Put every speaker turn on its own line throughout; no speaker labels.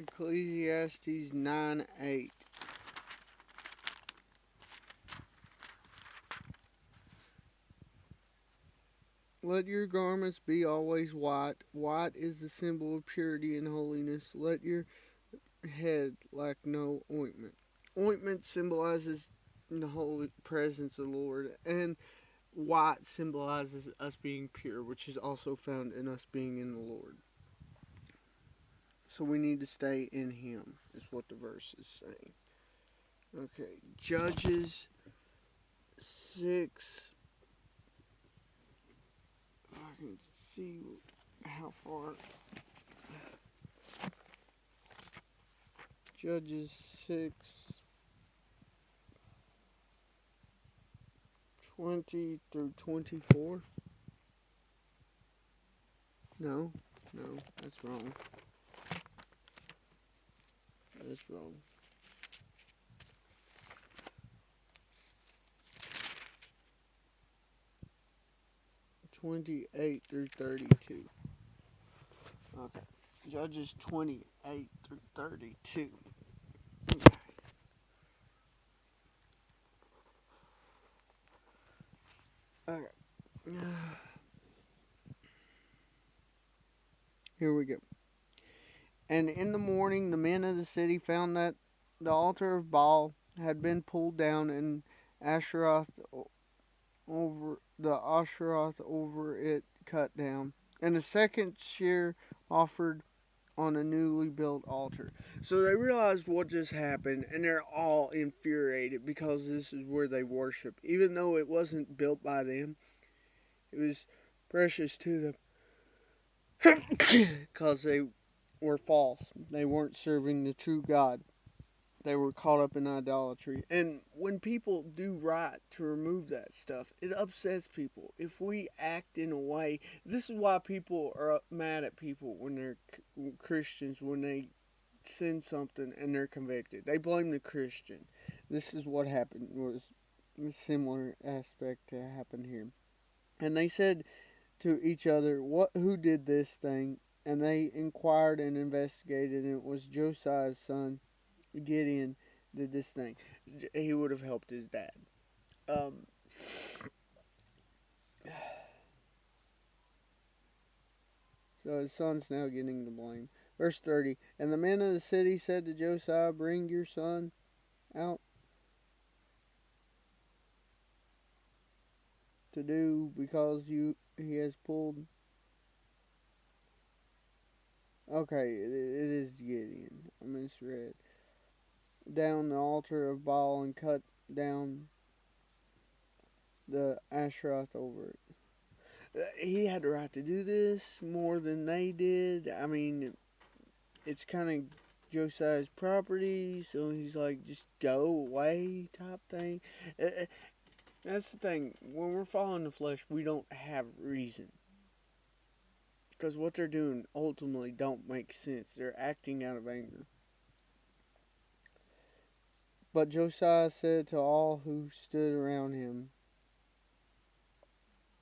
Ecclesiastes 9:8. Let your garments be always white. White is the symbol of purity and holiness. Let your head lack no ointment. Ointment symbolizes the holy presence of the Lord, and white symbolizes us being pure, which is also found in us being in the Lord. So we need to stay in Him, is what the verse is saying. Okay, Judges 6. If I can see how far. Judges 6, 20 through 24. No, that's wrong. That's wrong. 28 through 32. Okay. Judges 28 through 32. Okay. Okay. Here we go. And in the morning, the men of the city found that the altar of Baal had been pulled down, and Asheroth over it cut down, and a second shear offered on a newly built altar. So they realized what just happened, and they're all infuriated because this is where they worship. Even though it wasn't built by them, it was precious to them because they were false. They weren't serving the true God. They were caught up in idolatry. And when people do right to remove that stuff, it upsets people. If we act in a way, this is why people are mad at people when they're Christians, when they sin something and they're convicted. They blame the Christian. This is what happened, was a similar aspect to happen here. And they said to each other, who did this thing? And they inquired and investigated, and it was Josiah's son Gideon did this thing. He would have helped his dad. So his son's now getting the blame. Verse 30. And the men of the city said to Josiah, bring your son out to do, because he has pulled. Okay, it is Gideon. I misread. Down the altar of Baal and cut down the Asheroth over it. He had the right to do this more than they did. I mean, it's kind of Josiah's property, so he's like, just go away type thing. That's the thing. When we're following the flesh, we don't have reason. Because what they're doing ultimately don't make sense. They're acting out of anger. But Josiah said to all who stood around him,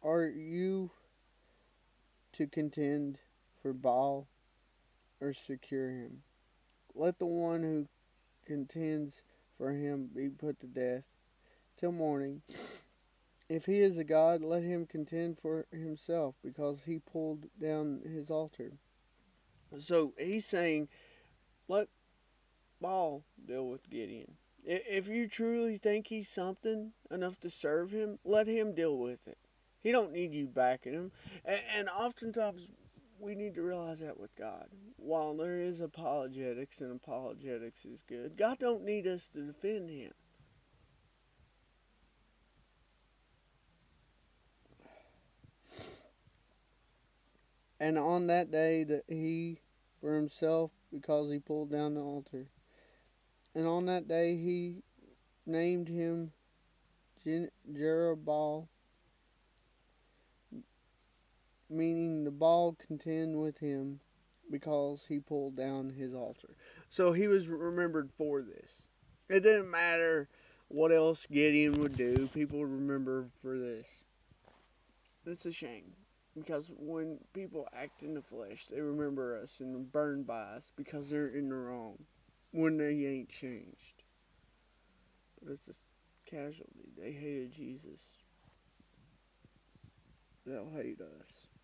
are you to contend for Baal or secure him? Let the one who contends for him be put to death till morning. If he is a god, let him contend for himself, because he pulled down his altar. So he's saying, let Baal deal with Gideon. If you truly think he's something enough to serve him, let him deal with it. He don't need you backing him. And oftentimes we need to realize that with God. While there is apologetics, and apologetics is good, God don't need us to defend him. And on that day that he for himself, because he pulled down the altar. And on that day he named him Jerubbaal, meaning the Baal contend with him, because he pulled down his altar. So he was remembered for this. It didn't matter what else Gideon would do, people would remember for this. It's a shame. Because when people act in the flesh, they remember us and are burned by us because they're in the wrong when they ain't changed. But it's just casualty. They hated Jesus. They'll hate us.